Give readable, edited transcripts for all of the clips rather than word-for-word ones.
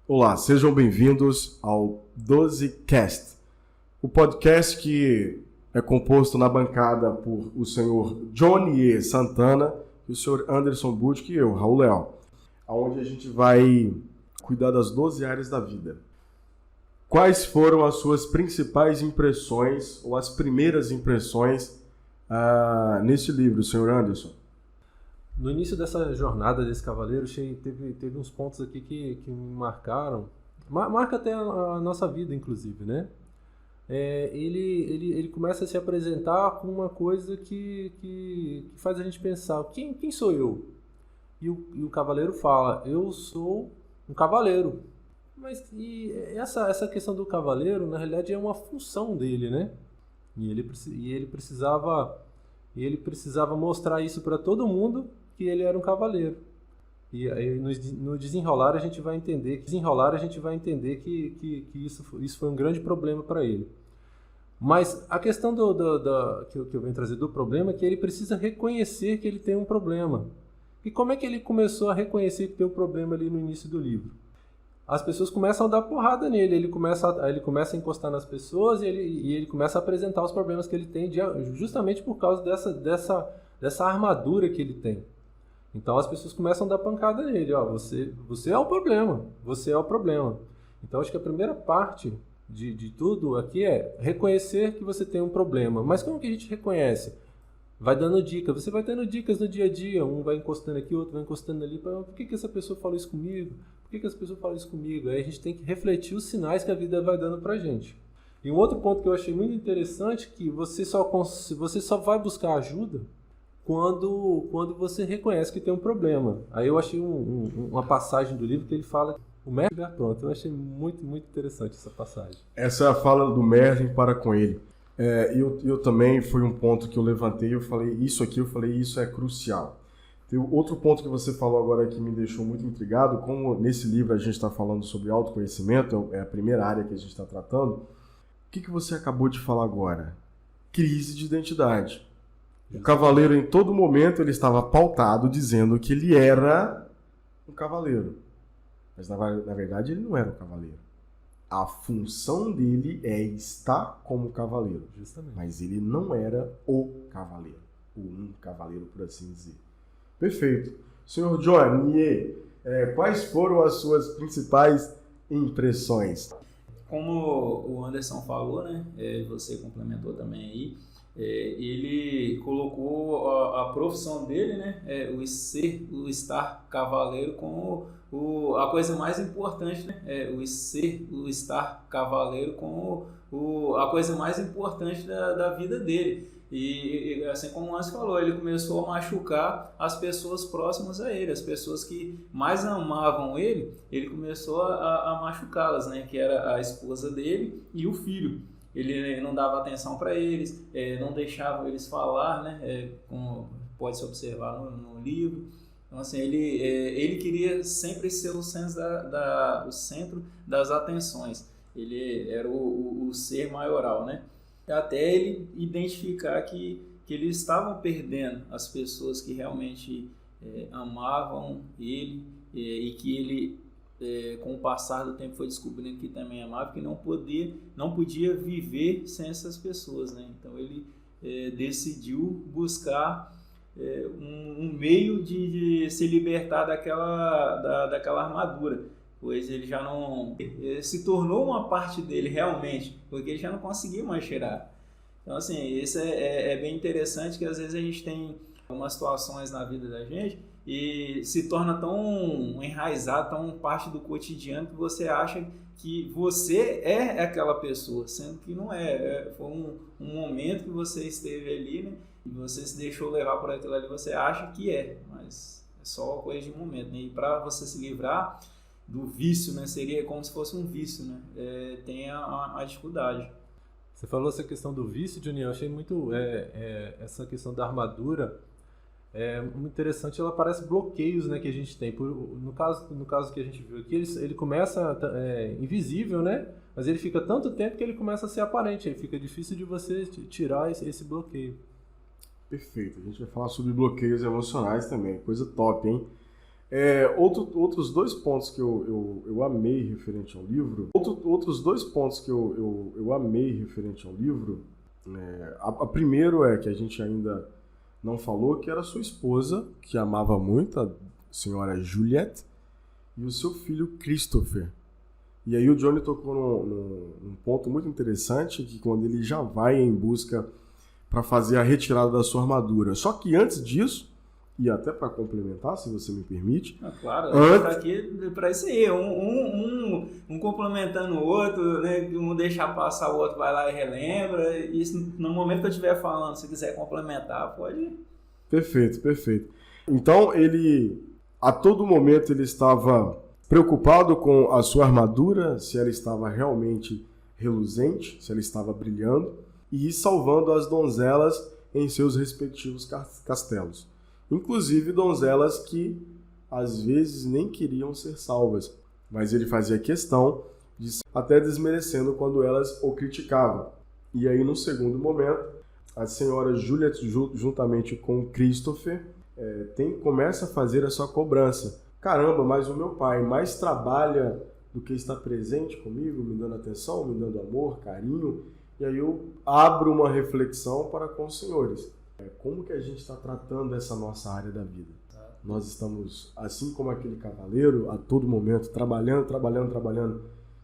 Olá, sejam bem-vindos ao 12Cast, o podcast que é composto na bancada por o senhor Johnny Santana e o senhor Anderson Butch e eu, Raul Leal, onde a gente vai cuidar das 12 áreas da vida. Quais foram as suas principais impressões ou as primeiras impressões nesse livro, senhor Anderson? No início dessa jornada desse cavaleiro, teve uns pontos aqui que me marcaram. Marca até a nossa vida, inclusive, né? Ele começa a se apresentar com uma coisa que faz a gente pensar, quem sou eu? E o cavaleiro fala, eu sou um cavaleiro. Mas essa questão do cavaleiro, na realidade, é uma função dele, né? E ele precisava mostrar isso para todo mundo, que ele era um cavaleiro. E aí, no desenrolar a gente vai entender que isso foi um grande problema para ele. Mas a questão que eu venho trazer do problema é que ele precisa reconhecer que ele tem um problema. E como é que ele começou a reconhecer que tem um problema ali no início do livro? As pessoas começam a dar porrada nele, ele começa a encostar nas pessoas e ele começa a apresentar os problemas que ele tem justamente por causa dessa armadura que ele tem. Então as pessoas começam a dar pancada nele, você é o problema, você é o problema. Então acho que a primeira parte de tudo aqui é reconhecer que você tem um problema. Mas como que a gente reconhece? Vai dando dicas, você vai dando dicas no dia a dia, um vai encostando aqui, outro vai encostando ali, por que essa pessoa falou isso comigo? Por que essa pessoa falou isso comigo? Aí a gente tem que refletir os sinais que a vida vai dando pra gente. E um outro ponto que eu achei muito interessante é que você só vai buscar ajuda quando você reconhece que tem um problema. Aí eu achei uma passagem do livro que ele fala o Merlin estiver pronto. Eu achei muito, muito interessante essa passagem. Essa é a fala do Merlin para com ele. Eu também, foi um ponto que eu levantei, eu falei isso é crucial. Tem outro ponto que você falou agora que me deixou muito intrigado, como nesse livro a gente está falando sobre autoconhecimento, é a primeira área que a gente está tratando, o que você acabou de falar agora? Crise de identidade. O cavaleiro, em todo momento, ele estava pautado dizendo que ele era um cavaleiro. Mas, na verdade, ele não era um cavaleiro. A função dele é estar como cavaleiro. Justamente. Mas ele não era o cavaleiro. Ou um cavaleiro, por assim dizer. Perfeito. Senhor Johnny, quais foram as suas principais impressões? Como o Anderson falou, né? Você complementou também aí. Ele colocou a profissão dele, né? O estar cavaleiro como a coisa mais importante, né? O estar cavaleiro como a coisa mais importante da vida dele. E assim como o Anderson falou, ele começou a machucar as pessoas próximas a ele, as pessoas que mais amavam ele começou a machucá-las, né? Que era a esposa dele e o filho. Ele não dava atenção para eles, não deixava eles falar, né? Como pode se observar no livro. Então, assim, ele queria sempre ser o centro das atenções. Ele era o ser maioral, né? Até ele identificar que eles estavam perdendo as pessoas que realmente amavam ele e que ele, com o passar do tempo, foi descobrindo que também amava, que não podia viver sem essas pessoas, né? Então ele decidiu buscar um meio de se libertar daquela armadura, pois ele já não se tornou uma parte dele realmente, porque ele já não conseguia mais cheirar. Então, assim, isso é bem interessante, que às vezes a gente tem algumas situações na vida da gente e se torna tão enraizado, tão parte do cotidiano, que você acha que você é aquela pessoa, sendo que não é. Foi um momento que você esteve ali, né? E você se deixou levar por aquilo ali, você acha que mas é só coisa de momento, né? E para você se livrar do vício, né? Seria como se fosse um vício, né? Tem a dificuldade. Você falou essa questão do vício, Johnny, eu achei muito essa questão da armadura muito interessante. Ela parece bloqueios, né, que a gente tem. No caso que a gente viu aqui, ele começa invisível, né? Mas ele fica tanto tempo que ele começa a ser aparente. Aí fica difícil de você tirar esse bloqueio. Perfeito. A gente vai falar sobre bloqueios emocionais também. Coisa top, hein? Outros dois pontos que eu amei referente ao livro. Outros dois pontos que eu amei referente ao livro. A primeiro é que a gente ainda não falou, que era sua esposa, que amava muito, a senhora Juliette, e o seu filho Christopher. E aí o Johnny tocou num ponto muito interessante, que quando ele já vai em busca para fazer a retirada da sua armadura. Só que antes disso, e até para complementar, se você me permite... Claro, tá aqui para isso aí, um complementando o outro, né? Um deixar passar, o outro vai lá e relembra. Isso, no momento que eu estiver falando, se quiser complementar, pode... Perfeito. Então, a todo momento, ele estava preocupado com a sua armadura, se ela estava realmente reluzente, se ela estava brilhando, e salvando as donzelas em seus respectivos castelos. Inclusive donzelas que às vezes nem queriam ser salvas, mas ele fazia questão de até desmerecendo quando elas o criticavam. E aí, no segundo momento, a senhora Juliette, juntamente com Christopher, começa a fazer a sua cobrança. Caramba, mas o meu pai mais trabalha do que está presente comigo, me dando atenção, me dando amor, carinho. E aí eu abro uma reflexão para com os senhores. Como que a gente está tratando essa nossa área da vida? Nós estamos, assim como aquele cavaleiro, a todo momento, trabalhando,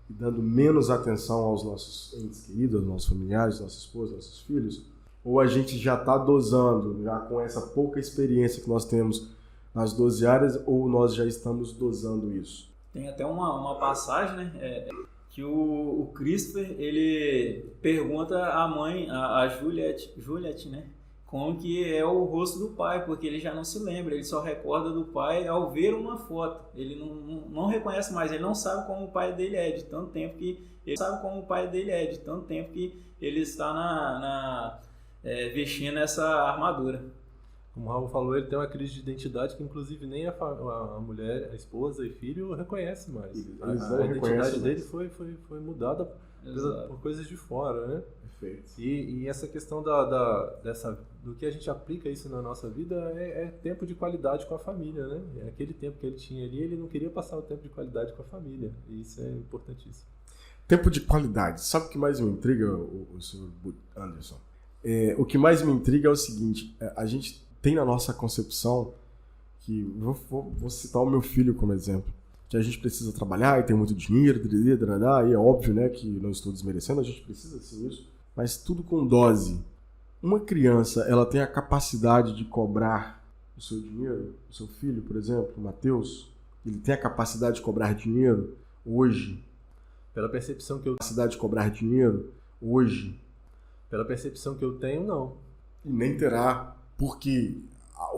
e dando menos atenção aos nossos entes queridos, aos nossos familiares, nossa esposa, nossos filhos? Ou a gente já está dosando, já com essa pouca experiência que nós temos nas 12 áreas, ou nós já estamos dosando isso? Tem até uma passagem, né? Que o Christopher, ele pergunta à mãe, a Juliette, né? Como que é o rosto do pai, porque ele já não se lembra, ele só recorda do pai ao ver uma foto. Ele não reconhece mais, ele não sabe como o pai dele é, de tanto tempo que ele está vestindo essa armadura. Como o Raul falou, ele tem uma crise de identidade que inclusive nem a mulher, a esposa e filho reconhece mais. A identidade dele foi mudada por coisas de fora, né? Perfeito. E essa questão do que a gente aplica isso na nossa vida é tempo de qualidade com a família, né? É aquele tempo que ele tinha ali, ele não queria passar o tempo de qualidade com a família. E isso é importantíssimo. Tempo de qualidade. Sabe o que mais me intriga, o senhor Anderson? O que mais me intriga é o seguinte, a gente tem na nossa concepção, que vou citar o meu filho como exemplo, que a gente precisa trabalhar e tem muito dinheiro, e é óbvio, né, que não estou desmerecendo, a gente precisa sim isso, mas tudo com dose. Uma criança, ela tem a capacidade de cobrar o seu dinheiro, o seu filho, por exemplo, o Mateus, ele tem a capacidade de cobrar dinheiro hoje? Pela percepção que eu tenho, não. E nem terá, porque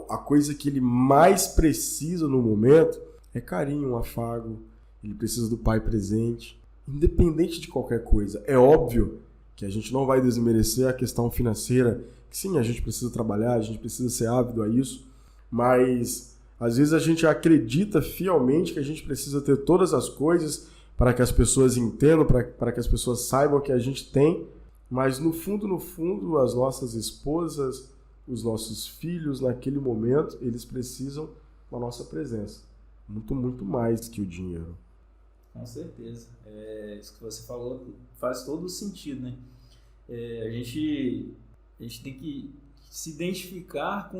a coisa que ele mais precisa no momento é carinho, um afago, ele precisa do pai presente, independente de qualquer coisa. É óbvio que a gente não vai desmerecer a questão financeira, que sim, a gente precisa trabalhar, a gente precisa ser ávido a isso, mas às vezes a gente acredita fielmente que a gente precisa ter todas as coisas para que as pessoas entendam, para que as pessoas saibam que a gente tem, mas no fundo, as nossas esposas, os nossos filhos, naquele momento, eles precisam da nossa presença. Muito, muito mais que o dinheiro. Com certeza. Isso que você falou faz todo o sentido, né? A gente tem que se identificar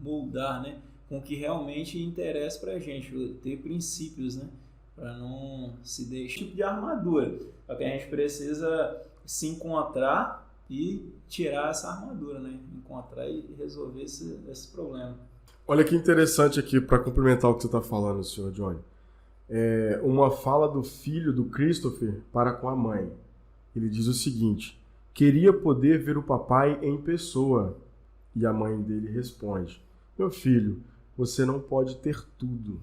moldar, né? Com o que realmente interessa pra gente, ter princípios, né? Para não se deixar tipo de armadura. Só que a gente precisa se encontrar e tirar essa armadura, né? Encontrar e resolver esse problema. Olha que interessante aqui, para complementar o que você está falando, senhor Johnny. Uma fala do filho do Christopher para com a mãe. Ele diz o seguinte: queria poder ver o papai em pessoa. E a mãe dele responde: meu filho, você não pode ter tudo.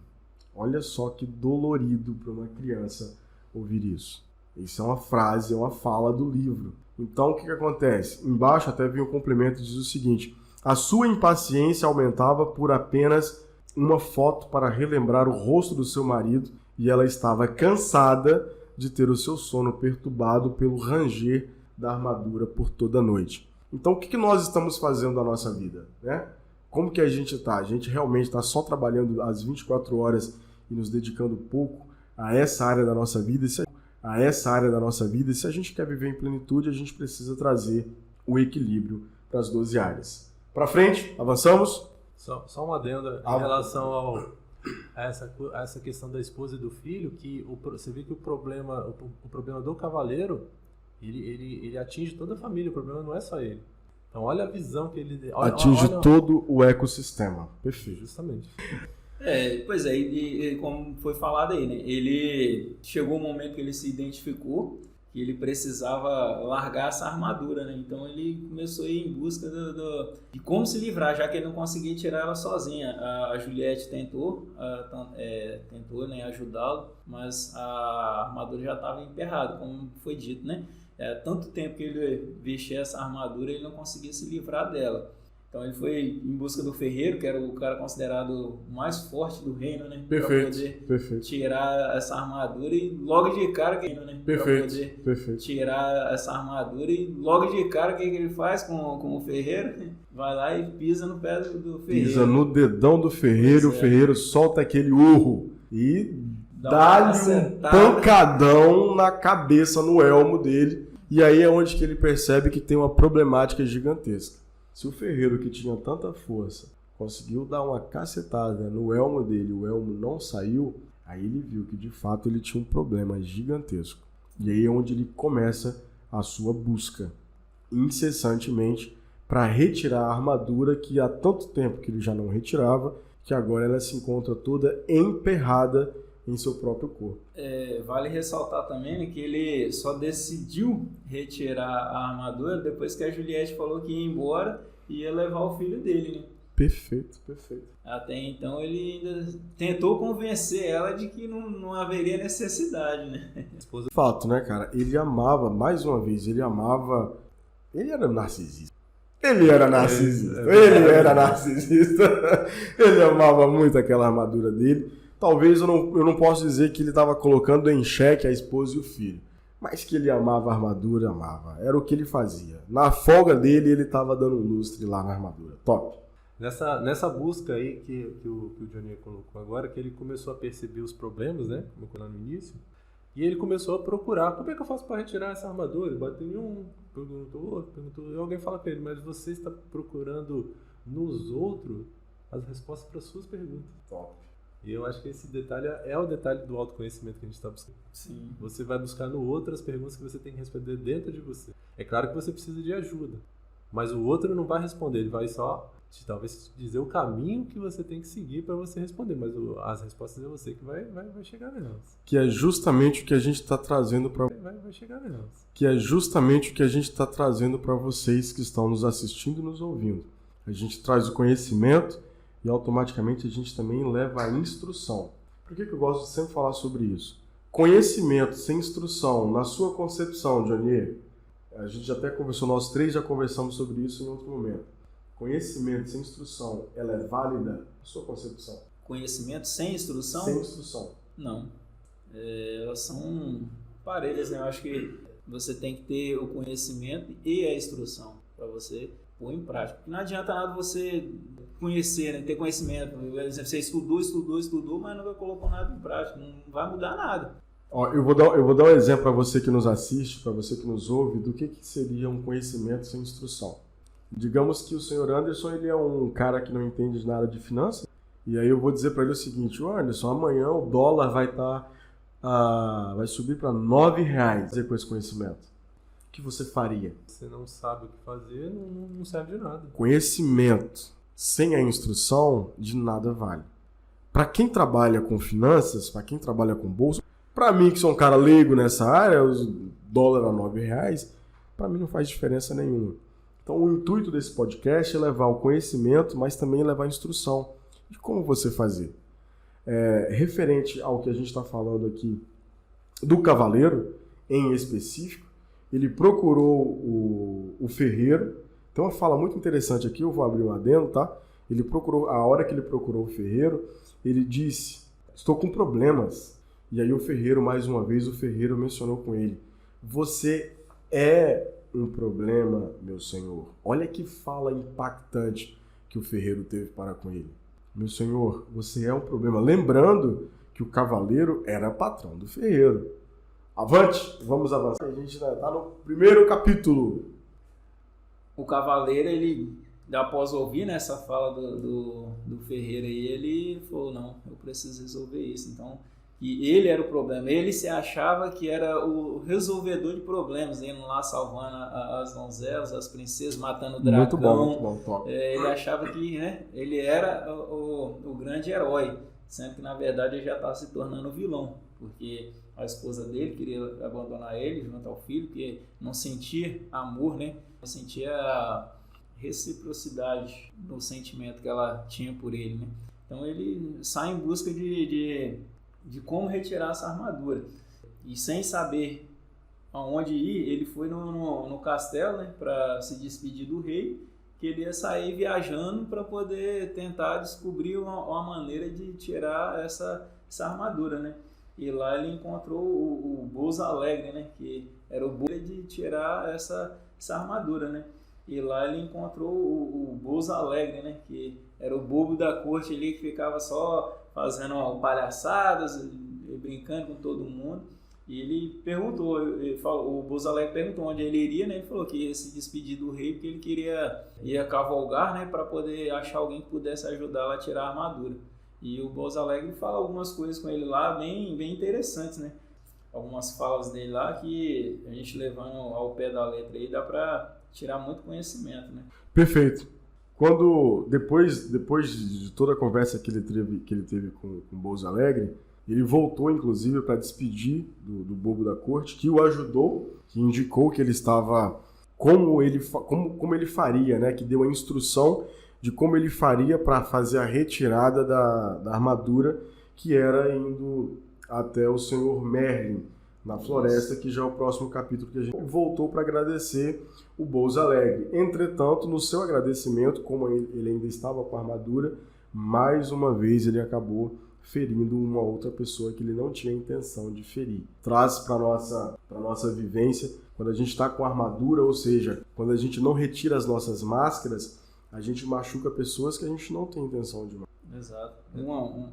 Olha só que dolorido para uma criança ouvir isso. Isso é uma frase, é uma fala do livro. Então, o que acontece? Embaixo até vem um complemento, diz o seguinte: a sua impaciência aumentava por apenas uma foto para relembrar o rosto do seu marido, e ela estava cansada de ter o seu sono perturbado pelo ranger da armadura por toda a noite. Então, o que nós estamos fazendo na nossa vida, né? Como que a gente está? A gente realmente está só trabalhando às 24 horas e nos dedicando pouco a essa área da nossa vida? Se a gente quer viver em plenitude, a gente precisa trazer o equilíbrio para as 12 áreas. Para frente, avançamos? Só uma adenda em relação a essa questão da esposa e do filho, que você vê que o problema do cavaleiro, ele atinge toda a família, o problema não é só ele. Então olha a visão que ele... Atinge todo o ecossistema. Perfeito. Justamente. Pois é, e como foi falado aí, né? Ele chegou um momento que ele se identificou que ele precisava largar essa armadura, né? Então ele começou a ir em busca de como se livrar, já que ele não conseguia tirar ela sozinha. A Juliette tentou, né, ajudá-lo, mas a armadura já estava emperrada, como foi dito, né? Tanto tempo que ele vestia essa armadura, ele não conseguia se livrar dela. Então ele foi em busca do ferreiro, que era o cara considerado o mais forte do reino, né? Perfeito, pra poder tirar essa armadura e logo de cara que tirar essa armadura e logo de cara o que ele faz com o ferreiro? Vai lá e pisa no pé do ferreiro. Pisa no dedão do ferreiro, o ferreiro solta aquele urro e dá-lhe um pancadão na cabeça, no elmo dele. E aí é onde que ele percebe que tem uma problemática gigantesca. Se o ferreiro, que tinha tanta força, conseguiu dar uma cacetada no elmo dele, o elmo não saiu, aí ele viu que de fato ele tinha um problema gigantesco. E aí é onde ele começa a sua busca incessantemente para retirar a armadura que há tanto tempo que ele já não retirava, que agora ela se encontra toda emperrada em seu próprio corpo. Vale ressaltar também, né, que ele só decidiu retirar a armadura depois que a Juliette falou que ia embora e ia levar o filho dele, né? Perfeito. Até então ele ainda tentou convencer ela de que não haveria necessidade, né? Fato, né, cara? Ele amava, mais uma vez, ele era narcisista. Ele era narcisista. Ele amava muito aquela armadura dele. Talvez eu não possa dizer que ele estava colocando em xeque a esposa e o filho. Mas que ele amava a armadura, amava. Era o que ele fazia. Na folga dele, ele estava dando um lustre lá na armadura. Top. Nessa busca aí que o Johnny colocou agora, que ele começou a perceber os problemas, né? Como eu lá no início. E ele começou a procurar. Como é que eu faço para retirar essa armadura? Bateu em um, perguntou outro, perguntou. E alguém fala para ele, mas você está procurando nos outros as respostas para suas perguntas. Top. E eu acho que esse detalhe é o detalhe do autoconhecimento que a gente está buscando. Sim. Você vai buscar no outro as perguntas que você tem que responder dentro de você. É claro que você precisa de ajuda, mas o outro não vai responder, ele vai só talvez dizer o caminho que você tem que seguir para você responder, mas as respostas é você que vai chegar nelas. Que é justamente o que a gente está trazendo para vai chegar nelas. Que é justamente o que a gente está trazendo para vocês que estão nos assistindo e nos ouvindo. A gente traz o conhecimento e automaticamente a gente também leva a instrução. Por que eu gosto de sempre falar sobre isso? Conhecimento sem instrução, na sua concepção, Johnny, a gente até conversou, nós três já conversamos sobre isso em outro momento. Conhecimento sem instrução, ela é válida? Na sua concepção? Conhecimento sem instrução? Sem instrução. Não. Elas são parelhas, né? Eu acho que você tem que ter o conhecimento e a instrução para você pôr em prática. Não adianta nada você conhecer, né? Ter conhecimento. Você estudou, mas nunca colocou nada em prática. Não vai mudar nada. Ó, eu vou dar um exemplo para você que nos assiste, para você que nos ouve, do que seria um conhecimento sem instrução. Digamos que o senhor Anderson, ele é um cara que não entende nada de finanças, e aí eu vou dizer para ele o seguinte: Anderson, amanhã o dólar vai subir para R$9 com esse conhecimento. O que você faria? Você não sabe o que fazer, não serve de nada. Conhecimento sem a instrução, de nada vale. Para quem trabalha com finanças, para quem trabalha com bolsa, para mim que sou um cara leigo nessa área, o dólar a R$9, para mim não faz diferença nenhuma. Então o intuito desse podcast é levar o conhecimento, mas também levar a instrução de como você fazer. Referente ao que a gente está falando aqui do cavaleiro, em específico, ele procurou o ferreiro. Tem uma fala muito interessante aqui, eu vou abrir um adendo, tá? A hora que ele procurou o ferreiro, ele disse: estou com problemas. E aí mais uma vez, o ferreiro mencionou com ele: você é um problema, meu senhor. Olha que fala impactante que o ferreiro teve para com ele. Meu senhor, você é um problema. Lembrando que o cavaleiro era patrão do ferreiro. Avante, vamos avançar. A gente está no primeiro capítulo. O cavaleiro, ele, após ouvir, né, essa fala do ferreiro aí, ele falou, não, eu preciso resolver isso. Então, e ele era o problema. Ele se achava que era o resolvedor de problemas, indo lá salvando as donzelas, as princesas, matando o dragão. Muito bom. Ele achava que, né, ele era o grande herói, sendo que, na verdade, ele já estava se tornando o vilão, porque a esposa dele queria abandonar ele junto ao filho, porque não sentia amor, né? Não sentia reciprocidade no sentimento que ela tinha por ele, né? Então ele sai em busca de como retirar essa armadura. E sem saber aonde ir, ele foi no castelo, né, para se despedir do rei, que ele ia sair viajando para poder tentar descobrir uma maneira de tirar essa armadura, né? E lá ele encontrou o Bouza Alegre, né? Que era o bobo de tirar essa armadura, né? E lá ele encontrou o Bouza Alegre, né? Que era o bobo da corte ali que ficava só fazendo palhaçadas, brincando com todo mundo. E ele perguntou, o Bouza Alegre perguntou onde ele iria, né? Ele falou que ia se despedir do rei porque ele ia cavalgar, né? Para poder achar alguém que pudesse ajudá-lo a tirar a armadura. E o Bouza Alegre fala algumas coisas com ele lá bem interessantes, né? Algumas falas dele lá que a gente levando ao pé da letra aí dá para tirar muito conhecimento, né? Perfeito. Depois de toda a conversa que ele teve com o Bouza Alegre, ele voltou inclusive para despedir do bobo da corte, que o ajudou, que indicou que ele estava como ele faria, né? Que deu a instrução de como ele faria para fazer a retirada da armadura, que era indo até o senhor Merlin, na floresta, que já é o próximo capítulo que a gente voltou para agradecer o Bouza Alegre. Entretanto, no seu agradecimento, como ele ainda estava com a armadura, mais uma vez ele acabou ferindo uma outra pessoa que ele não tinha intenção de ferir. Traz para nossa vivência, quando a gente está com a armadura, ou seja, quando a gente não retira as nossas máscaras, a gente machuca pessoas que a gente não tem intenção de machucar. Exato.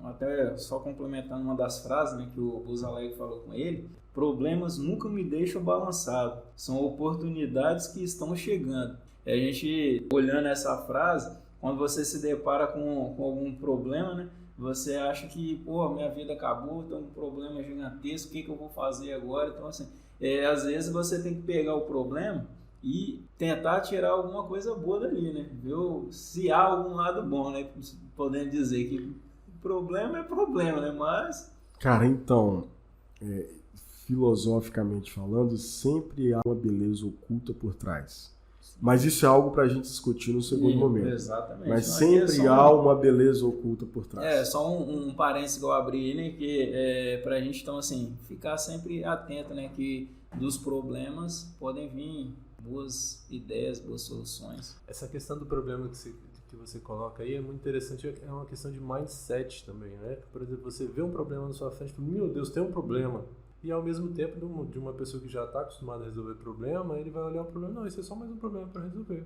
Até só complementando uma das frases, né, que o Bouza Alegre falou com ele, problemas nunca me deixam balançado, são oportunidades que estão chegando. E a gente, olhando essa frase, quando você se depara com algum problema, né, você acha que, pô, minha vida acabou, tem um problema gigantesco, o que eu vou fazer agora? Então, assim, às vezes você tem que pegar o problema e tentar tirar alguma coisa boa dali, né? Viu? Se há algum lado bom, né? Podendo dizer que o problema é problema, né? Mas... Cara, então, filosoficamente falando, sempre há uma beleza oculta por trás. Mas isso é algo para a gente discutir no segundo momento. Exatamente. Mas sempre há uma beleza oculta por trás. Só um parênteses que eu abri, né? Que para a gente, então, assim, ficar sempre atento, né? Que dos problemas podem vir boas ideias, boas soluções. Essa questão do problema que você coloca aí é muito interessante, é uma questão de mindset também, né? Por exemplo, você vê um problema na sua frente, meu Deus, tem um problema. E ao mesmo tempo, de uma pessoa que já está acostumada a resolver problema, ele vai olhar o problema, não, isso é só mais um problema para resolver.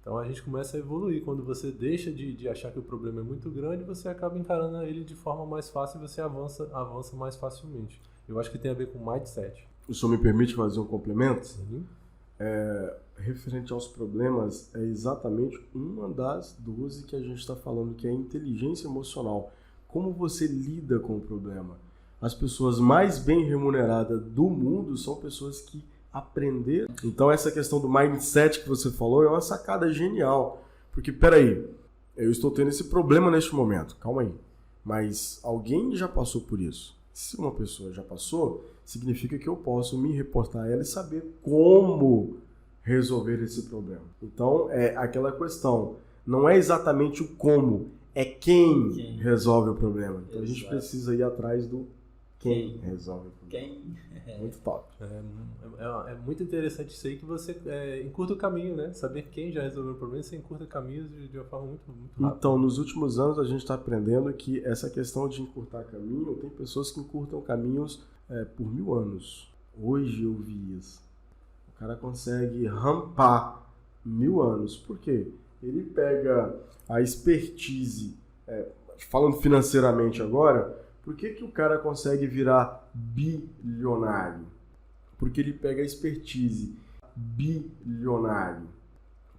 Então a gente começa a evoluir. Quando você deixa de achar que o problema é muito grande, você acaba encarando ele de forma mais fácil e você avança mais facilmente. Eu acho que tem a ver com mindset. O senhor me permite fazer um complemento? Sim. Referente aos problemas, é exatamente uma das 12 que a gente está falando, que é a inteligência emocional. Como você lida com o problema? As pessoas mais bem remuneradas do mundo são pessoas que aprenderam. Então essa questão do mindset que você falou é uma sacada genial. Porque, peraí, eu estou tendo esse problema neste momento, calma aí. Mas alguém já passou por isso. Se uma pessoa já passou, significa que eu posso me reportar a ela e saber como resolver esse problema. Então, é aquela questão, não é exatamente o como, é quem resolve o problema. Então, a gente precisa ir atrás do quem resolve o problema. Muito top. É muito interessante isso aí, que você encurta o caminho, né? Saber quem já resolveu o problema, você encurta caminhos de uma forma muito rápida. Então, nos últimos anos, a gente está aprendendo que essa questão de encurtar caminho, tem pessoas que encurtam caminhos por 1000 anos. Hoje eu vi isso. O cara consegue rampar 1000 anos. Por quê? ele pega a expertise, falando financeiramente agora, por que o cara consegue virar bilionário? Porque ele pega a expertise bilionário.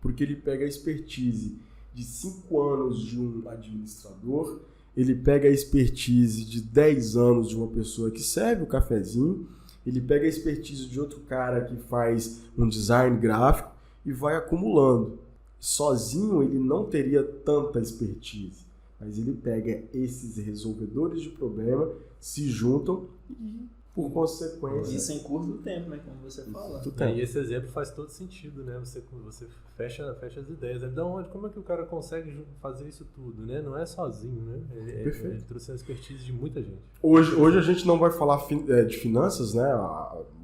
Porque ele pega a expertise de 5 anos de um administrador, ele pega a expertise de 10 anos de uma pessoa que serve o cafezinho, ele pega a expertise de outro cara que faz um design gráfico e vai acumulando. Sozinho ele não teria tanta expertise, mas ele pega esses resolvedores de problema, se juntam e, por consequência... Isso em curto tempo, né? Como você fala. E esse exemplo faz todo sentido, né? Você fecha as ideias. Como é que o cara consegue fazer isso tudo, né? Não é sozinho, né? Ele trouxe a expertise de muita gente. Hoje a gente não vai falar de finanças, né?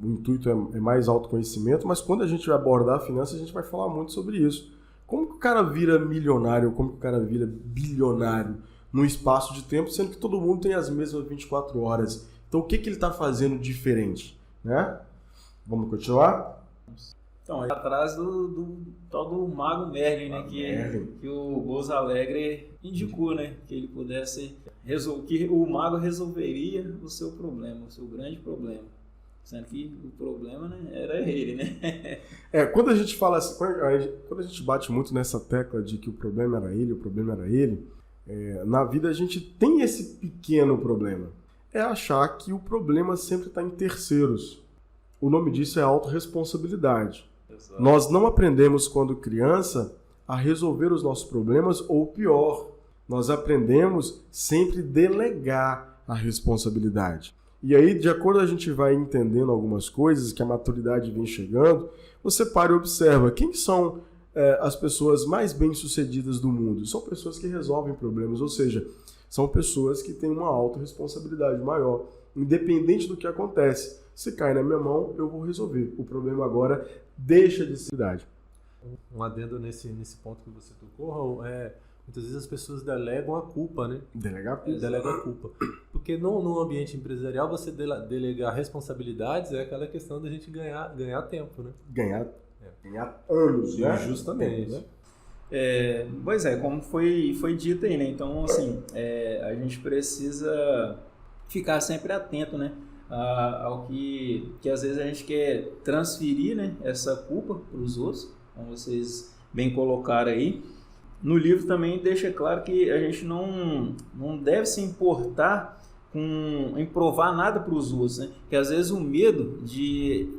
O intuito é mais autoconhecimento, mas quando a gente vai abordar finanças, a gente vai falar muito sobre isso. Como que o cara vira milionário, como que o cara vira bilionário num espaço de tempo, sendo que todo mundo tem as mesmas 24 horas? Então, o que ele está fazendo diferente, né? Vamos continuar? Então, ele atrás do tal do Mago Merlin, né? Que o Pouso Alegre indicou, né? Que ele pudesse que o mago resolveria o seu problema, o seu grande problema. Sendo que o problema, né, era ele, né? Quando a gente fala assim, quando a gente bate muito nessa tecla de que o problema era ele, na vida a gente tem esse pequeno problema. É achar que o problema sempre está em terceiros. O nome disso é autorresponsabilidade. Exato. Nós não aprendemos, quando criança, a resolver os nossos problemas, ou pior, nós aprendemos sempre a delegar a responsabilidade. E aí, de acordo a gente vai entendendo algumas coisas, que a maturidade vem chegando, você para e observa quem são as pessoas mais bem-sucedidas do mundo. São pessoas que resolvem problemas, ou seja, são pessoas que têm uma autorresponsabilidade maior. Independente do que acontece, se cai na minha mão, eu vou resolver. O problema agora deixa de ser verdade. Um adendo nesse ponto que você tocou, muitas vezes as pessoas delegam a culpa, né? Delegam a culpa. Porque no ambiente empresarial, você delegar responsabilidades é aquela questão da gente ganhar tempo, né? Ganhar anos, né? Justamente. Né? Pois é, como foi dito aí, né? Então, assim, a gente precisa ficar sempre atento, né? Ao que às vezes a gente quer transferir, né? Essa culpa para os outros, como vocês bem colocaram aí. No livro também deixa claro que a gente não deve se importar em provar nada para os outros, né? Que às vezes o medo de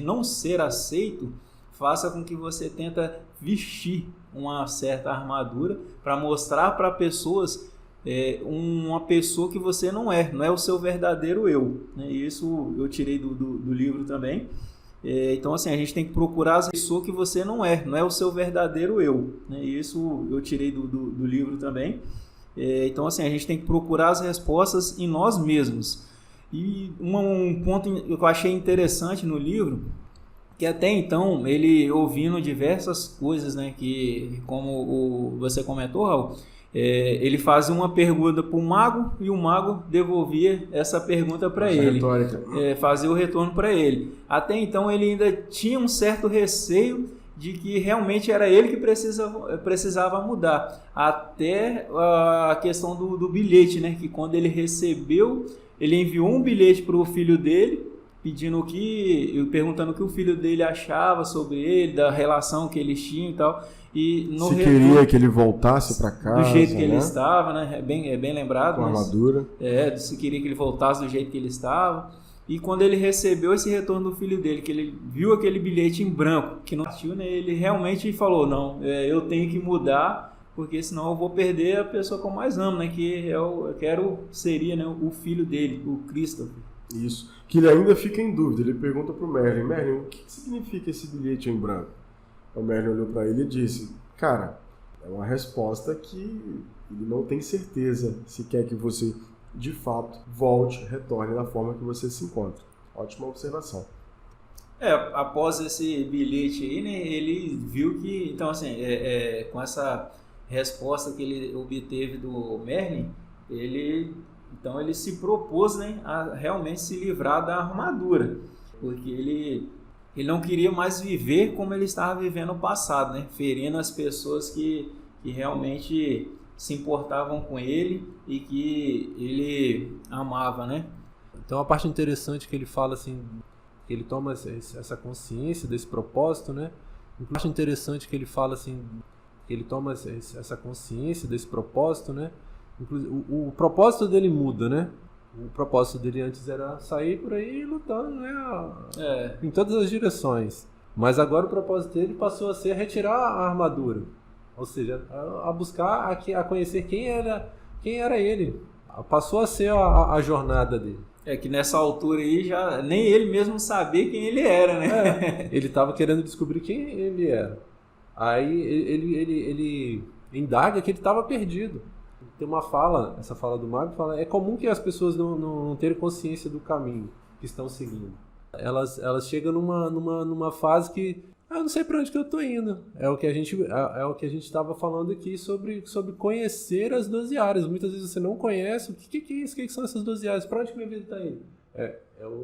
não ser aceito faça com que você tenta vestir uma certa armadura para mostrar para pessoas uma pessoa que você não é o seu verdadeiro eu, né? Isso eu tirei do livro também. Então, assim, a gente tem que procurar a pessoa que você não é o seu verdadeiro eu, né? Isso eu tirei do livro também. Então, assim, a gente tem que procurar as respostas em nós mesmos. E um ponto que eu achei interessante no livro, que até então, ele ouvindo diversas coisas, né, que, como você comentou, Raul, ele fazia uma pergunta para o mago e o mago devolvia essa pergunta para ele. Fazia o retorno para ele. Até então ele ainda tinha um certo receio de que realmente era ele que precisava mudar. Até a questão do bilhete, né? Que quando ele recebeu, ele enviou um bilhete para o filho dele, perguntando o que o filho dele achava sobre ele, da relação que eles tinham e tal. E no queria que ele voltasse para casa, do jeito que ele estava, né? É bem lembrado. Com armadura. Se queria que ele voltasse do jeito que ele estava. E quando ele recebeu esse retorno do filho dele, que ele viu aquele bilhete em branco, que não tinha, né? Ele realmente falou, não, eu tenho que mudar, porque senão eu vou perder a pessoa que eu mais amo, né? Que seria, né, o filho dele, o Christopher. Isso. Que ele ainda fica em dúvida. Ele pergunta pro Merlin, o que significa esse bilhete em branco? O Merlin olhou para ele e disse, cara, é uma resposta que ele não tem certeza se quer que você, de fato, retorne da forma que você se encontra. Ótima observação. Após esse bilhete aí, né, ele viu que, então assim, com essa resposta que ele obteve do Merlin, ele se propôs, né, a realmente se livrar da armadura, porque ele ele não queria mais viver como ele estava vivendo no passado, né? Ferindo as pessoas que realmente se importavam com ele e que ele amava, né? Então a parte interessante que ele fala assim, que ele toma essa consciência desse propósito, né? A parte interessante que ele fala assim, que ele toma essa consciência desse propósito, né? O propósito dele muda, né? O propósito dele antes era sair por aí lutando, né? Em todas as direções. Mas agora o propósito dele passou a ser retirar a armadura. Ou seja, a buscar, a conhecer quem era ele. Passou a ser a jornada dele. É que nessa altura aí já nem ele mesmo sabia quem ele era, né? Ele estava querendo descobrir quem ele era. Aí ele indaga que ele estava perdido. Tem uma fala, essa fala do mago, fala: é comum que as pessoas não tenham consciência do caminho que estão seguindo. Elas chegam numa fase que eu não sei para onde que eu estou indo. É o que a gente estava falando aqui sobre conhecer as 12 áreas. Muitas vezes você não conhece o que é isso, o que são essas 12 áreas, para onde que minha vida está indo.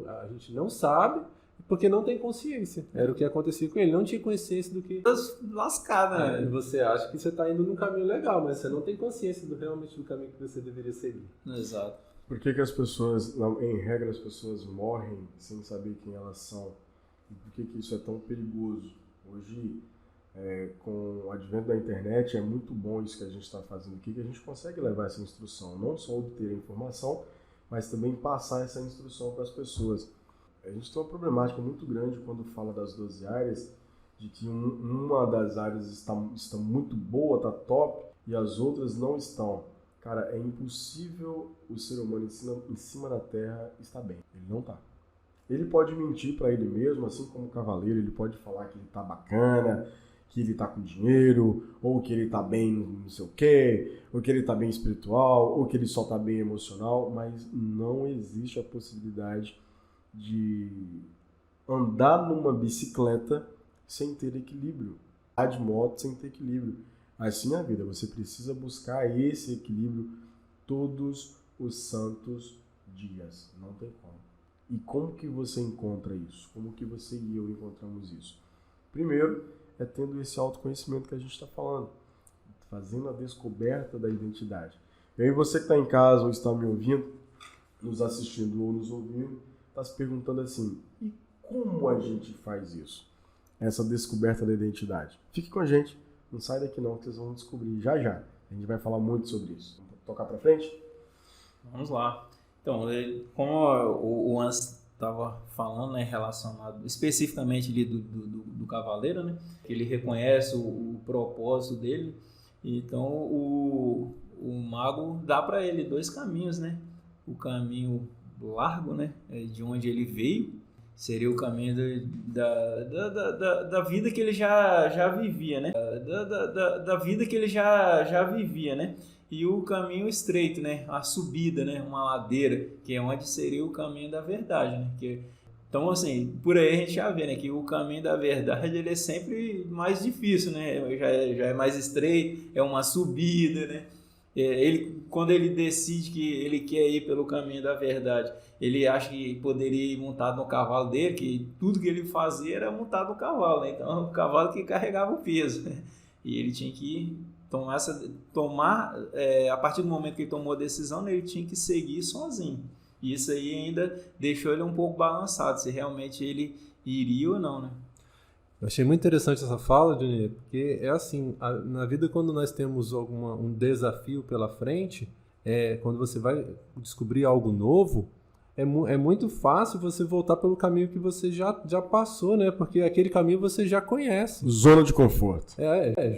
A gente não sabe porque não tem consciência. Era o que acontecia com ele. Não tinha consciência do que... Lascada, né? Você acha que você está indo num caminho legal, mas você não tem consciência realmente do caminho que você deveria seguir. Exato. Por que as pessoas, em regra, as pessoas morrem sem saber quem elas são? E por que isso é tão perigoso? Hoje, com o advento da internet, é muito bom isso que a gente está fazendo aqui, que a gente consegue levar essa instrução. Não só obter a informação, mas também passar essa instrução para as pessoas. A gente tem uma problemática muito grande quando fala das 12 áreas, de que uma das áreas está muito boa, está top, e as outras não estão. Cara, é impossível o ser humano em cima da Terra estar bem. Ele não está. Ele pode mentir para ele mesmo, assim como o cavaleiro, ele pode falar que ele está bacana, que ele está com dinheiro, ou que ele está bem não sei o quê, ou que ele está bem espiritual, ou que ele só está bem emocional, mas não existe a possibilidade de andar numa bicicleta sem ter equilíbrio, andar de moto sem ter equilíbrio. Assim é a vida, você precisa buscar esse equilíbrio todos os santos dias, não tem como. E como que você encontra isso? Como que você e eu encontramos isso? Primeiro, é tendo esse autoconhecimento que a gente está falando, fazendo a descoberta da identidade. E aí você que está em casa ou está me ouvindo, nos assistindo ou nos ouvindo, está se perguntando assim, e como a gente faz isso? Essa descoberta da identidade. Fique com a gente, não sai daqui não, que vocês vão descobrir já já. A gente vai falar muito sobre isso. Vamos tocar para frente? Vamos lá. Então, como o Ans estava falando, né, relacionado especificamente ali do cavaleiro, né, que ele reconhece o propósito dele, então o mago dá para ele dois caminhos, né? O caminho largo, né, de onde ele veio, seria o caminho da vida que ele já vivia, né? Da vida que ele já vivia, né? E o caminho estreito, né? A subida, né? Uma ladeira, que é onde seria o caminho da verdade, né? Então, assim, por aí a gente já vê, né? Que o caminho da verdade, ele é sempre mais difícil, né? Já é mais estreito, é uma subida, né? Quando ele decide que ele quer ir pelo caminho da verdade, ele acha que poderia ir montado no cavalo dele, que tudo que ele fazia era montado no cavalo, né? Então, o cavalo que carregava o peso, né? E ele tinha que a partir do momento que ele tomou a decisão, ele tinha que seguir sozinho. E isso aí ainda deixou ele um pouco balançado, se realmente ele iria ou não, né? Eu achei muito interessante essa fala, Johnny, porque é assim, na vida quando nós temos um desafio pela frente, quando você vai descobrir algo novo, é muito fácil você voltar pelo caminho que você já passou, né? Porque aquele caminho você já conhece. Zona de conforto.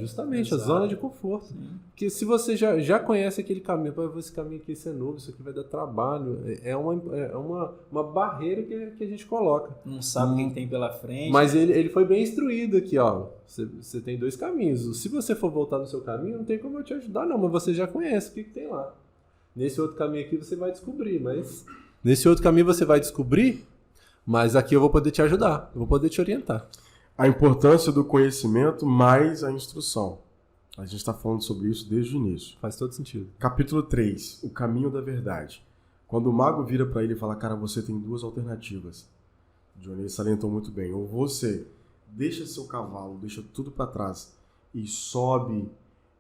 Justamente, Exato. A zona de conforto. Sim. Porque se você já conhece aquele caminho, esse caminho aqui isso é novo, isso aqui vai dar trabalho, é uma barreira que a gente coloca. Não sabe quem tem pela frente. Mas ele foi bem instruído aqui, ó. Você tem dois caminhos. Se você for voltar no seu caminho, não tem como eu te ajudar, não, mas você já conhece o que tem lá. Nesse outro caminho aqui você vai descobrir, mas... Nesse outro caminho você vai descobrir, mas aqui eu vou poder te ajudar, eu vou poder te orientar. A importância do conhecimento mais a instrução. A gente está falando sobre isso desde o início. Faz todo sentido. Capítulo 3, o caminho da verdade. Quando o mago vira para ele e fala, cara, você tem duas alternativas. Johnny salientou muito bem. Ou você deixa seu cavalo, deixa tudo para trás e sobe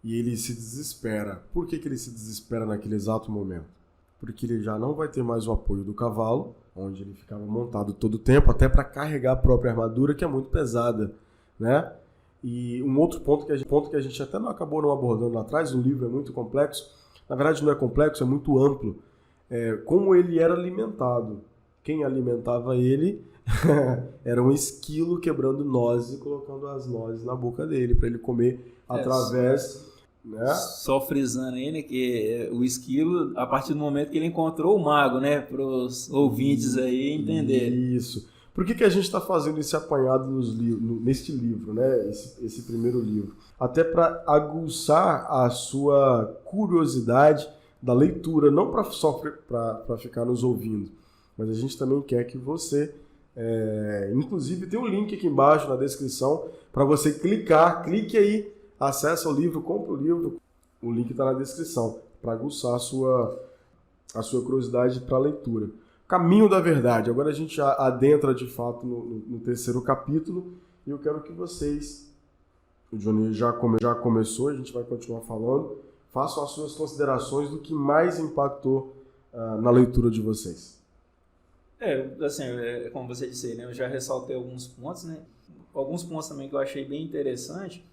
e ele se desespera. Por que ele se desespera naquele exato momento? Porque ele já não vai ter mais o apoio do cavalo, onde ele ficava montado todo o tempo, até para carregar a própria armadura, que é muito pesada, né? E um outro ponto que a gente até não acabou não abordando lá atrás, o livro é muito complexo, na verdade não é complexo, é muito amplo, como ele era alimentado. Quem alimentava ele era um esquilo quebrando nozes e colocando as nozes na boca dele, para ele comer através... Né? Só frisando aí, né, que o esquilo, a partir do momento que ele encontrou o mago, né, para os ouvintes aí entenderem. Isso. Por que a gente está fazendo esse apanhado neste livro, né, esse primeiro livro? Até para aguçar a sua curiosidade da leitura, não só para ficar nos ouvindo, mas a gente também quer que você, inclusive tem um link aqui embaixo na descrição para você clique aí, acessa o livro, compra o livro, o link está na descrição, para aguçar a sua curiosidade para a leitura. Caminho da Verdade, agora a gente já adentra de fato no terceiro capítulo, e eu quero que vocês, o Johnny já começou, a gente vai continuar falando, façam as suas considerações do que mais impactou na leitura de vocês. Assim, como você disse aí, né, eu já ressaltei alguns pontos, né, alguns pontos também que eu achei bem interessante,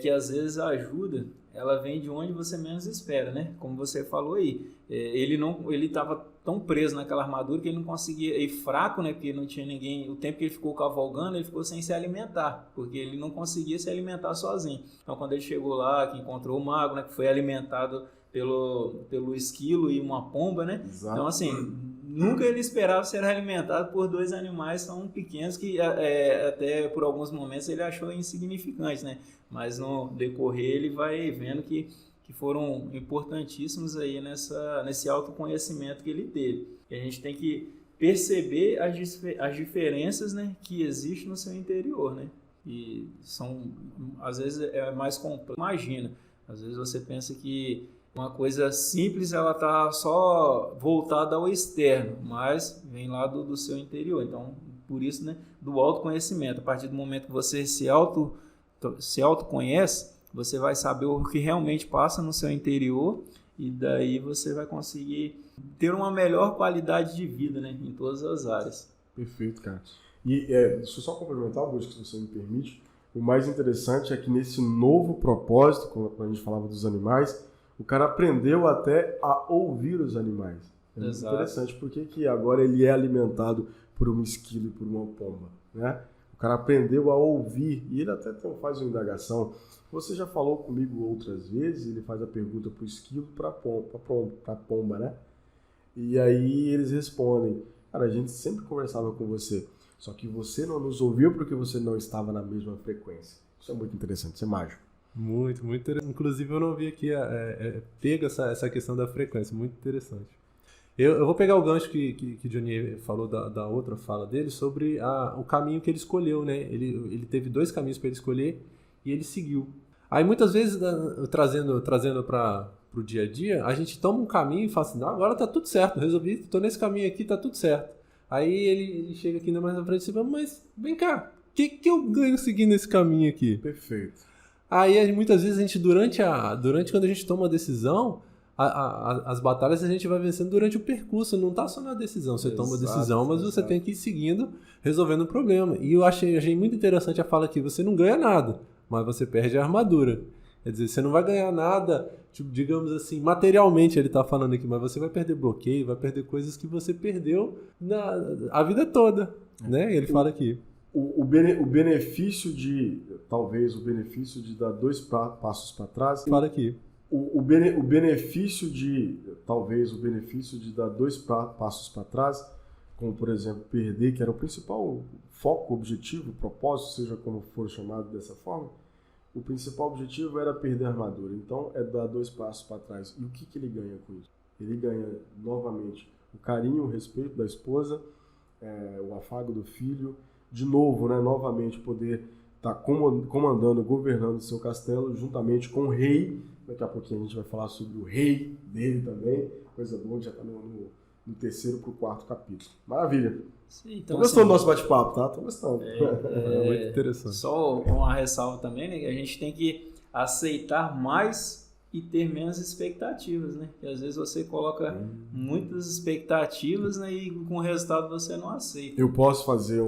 que às vezes a ajuda, ela vem de onde você menos espera, né? Como você falou aí, ele estava tão preso naquela armadura que ele não conseguia, e fraco, né? Porque não tinha ninguém, o tempo que ele ficou cavalgando, ele ficou sem se alimentar, porque ele não conseguia se alimentar sozinho. Então, quando ele chegou lá, que encontrou o mago, né? Que foi alimentado pelo esquilo e uma pomba, né? Exato. Então, assim, nunca ele esperava ser alimentado por dois animais tão pequenos que até por alguns momentos ele achou insignificante, né? Mas no decorrer ele vai vendo que foram importantíssimos aí nesse autoconhecimento que ele teve. E a gente tem que perceber as diferenças, né, que existem no seu interior, né? E às vezes é mais complexo. Imagina, às vezes você pensa que uma coisa simples, ela está só voltada ao externo, mas vem lá do seu interior. Então, por isso, né, do autoconhecimento. A partir do momento que você se autoconhece, você vai saber o que realmente passa no seu interior e daí você vai conseguir ter uma melhor qualidade de vida, né, em todas as áreas. Perfeito, cara. E deixa eu só complementar, Busca, se você me permite. O mais interessante é que nesse novo propósito, quando a gente falava dos animais, o cara aprendeu até a ouvir os animais. É muito interessante, porque agora ele é alimentado por um esquilo e por uma pomba, né? O cara aprendeu a ouvir, e ele até faz uma indagação. Você já falou comigo outras vezes, ele faz a pergunta para o esquilo, para a pomba, né? E aí eles respondem, cara, a gente sempre conversava com você, só que você não nos ouviu porque você não estava na mesma frequência. Isso é muito interessante, isso é mágico. Muito, muito interessante. Inclusive eu não vi aqui pega essa questão da frequência, muito interessante. Eu vou pegar o gancho que Johnny falou da outra fala dele sobre o caminho que ele escolheu, né? Ele teve dois caminhos para ele escolher e ele seguiu. Aí muitas vezes, trazendo para o dia a dia, a gente toma um caminho e fala assim, não, agora tá tudo certo, resolvi, tô nesse caminho aqui, tá tudo certo. Aí ele chega aqui ainda mais na frente e fala, mas vem cá, o que eu ganho seguindo esse caminho aqui? Perfeito. Aí muitas vezes a gente, durante quando a gente toma uma decisão, as batalhas a gente vai vencendo durante o percurso, não tá só na decisão, você toma a decisão, mas você tem que ir seguindo, resolvendo o problema. E eu achei muito interessante a fala aqui, você não ganha nada, mas você perde a armadura. Quer dizer, você não vai ganhar nada, tipo, digamos assim, materialmente ele tá falando aqui, mas você vai perder bloqueio, vai perder coisas que você perdeu a vida toda, né? Ele fala aqui. O benefício de dar dois passos para trás... Fala aqui. O benefício de dar dois passos para trás, como por exemplo perder, que era o principal foco, objetivo, propósito, seja como for chamado dessa forma, o principal objetivo era perder a armadura. Então é dar dois passos para trás. E o que ele ganha com isso? Ele ganha novamente o carinho, o respeito da esposa, o afago do filho, de novo, né, novamente poder estar comandando, governando o seu castelo juntamente com o rei. Daqui a pouquinho a gente vai falar sobre o rei dele também, coisa boa, já está no 3º para o 4º capítulo. Maravilha. Então, tô gostando do nosso bate-papo, tá? Tô gostando. Muito interessante. Só uma ressalva também, né? Que a gente tem que aceitar mais e ter menos expectativas, né? Que às vezes você coloca muitas expectativas, né? E com o resultado você não aceita. Eu posso fazer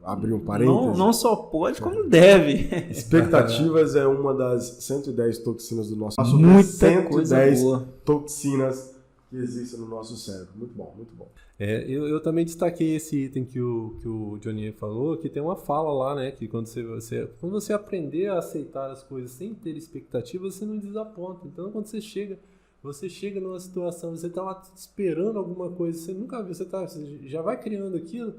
abrir um parênteses? Não só pode, como deve. Expectativas é uma das 110 toxinas do nosso cérebro. Muita coisa 110 boa. toxinas que existem no nosso cérebro. Muito bom, muito bom. Eu também destaquei esse item que o Johnny falou, que tem uma fala lá, né? Que quando você aprender a aceitar as coisas sem ter expectativas, você não desaponta. Então, quando você chega numa situação, você está lá esperando alguma coisa, você nunca viu, você já vai criando aquilo.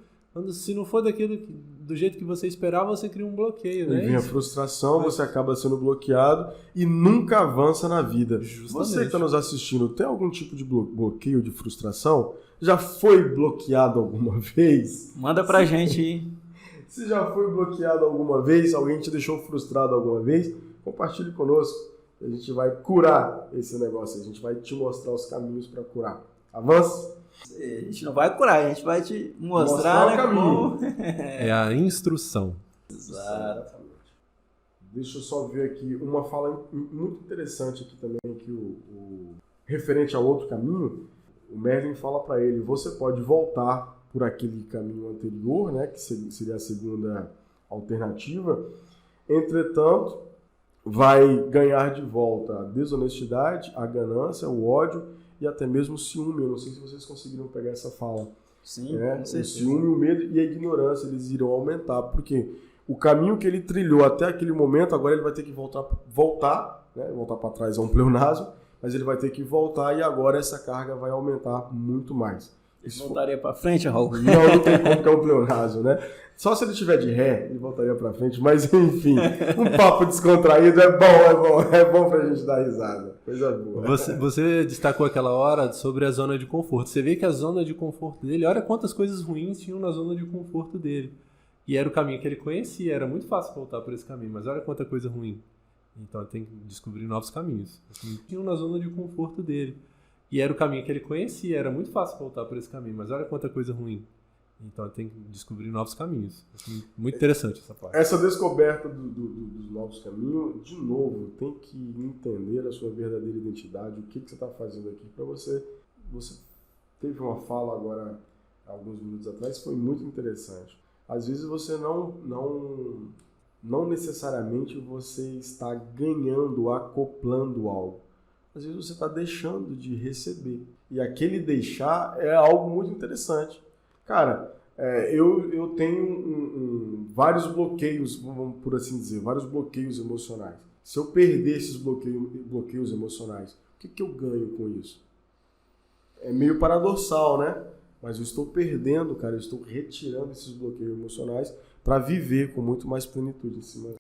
Se não for do jeito que você esperava, você cria um bloqueio, né? E vem a frustração, você acaba sendo bloqueado e nunca avança na vida. Justamente. Você que está nos assistindo, tem algum tipo de bloqueio, de frustração? Já foi bloqueado alguma vez? Manda pra gente aí. Se já foi bloqueado alguma vez, alguém te deixou frustrado alguma vez, compartilhe conosco. A gente vai curar esse negócio, a gente vai te mostrar os caminhos para curar. Avança? A gente não vai curar, a gente vai te mostrar o caminho. Como... É a instrução. Exato. Deixa eu só ver aqui uma fala muito interessante aqui também, que o referente ao outro caminho, o Merlin fala para ele, você pode voltar por aquele caminho anterior, né, que seria a segunda alternativa, entretanto, vai ganhar de volta a desonestidade, a ganância, o ódio e até mesmo o ciúme. Eu não sei se vocês conseguiram pegar essa fala. Sim, né? com O certeza. ciúme, o medo e a ignorância, eles irão aumentar, porque o caminho que ele trilhou até aquele momento, agora ele vai ter que voltar, né? Voltar para trás é um pleonasmo, mas ele vai ter que voltar e agora essa carga vai aumentar muito mais. Voltaria para frente, Raul? Não tem como que é um pleonasmo, né? Só se ele estiver de ré, ele voltaria para frente, mas enfim, um papo descontraído é bom pra gente dar risada. Coisa boa. Você destacou aquela hora sobre a zona de conforto. Você vê que a zona de conforto dele, olha quantas coisas ruins tinham na zona de conforto dele. E era o caminho que ele conhecia, era muito fácil voltar por esse caminho, mas olha quanta coisa ruim. Então ele tem que descobrir novos caminhos. Tinham na zona de conforto dele. E era o caminho que ele conhecia, era muito fácil voltar por esse caminho, mas olha quanta coisa ruim. Então tem que descobrir novos caminhos. Muito interessante essa parte. Essa descoberta dos novos caminhos, de novo, tem que entender a sua verdadeira identidade, o que você está fazendo aqui para você. Você teve uma fala agora, alguns minutos atrás, que foi muito interessante. Às vezes você não necessariamente você está ganhando, acoplando algo. Às vezes você está deixando de receber. E aquele deixar é algo muito interessante. Cara, eu tenho vários bloqueios, vamos por assim dizer, vários bloqueios emocionais. Se eu perder esses bloqueios emocionais, o que eu ganho com isso? É meio paradoxal, né? Mas eu estou perdendo, cara, eu estou retirando esses bloqueios emocionais para viver com muito mais plenitude em cima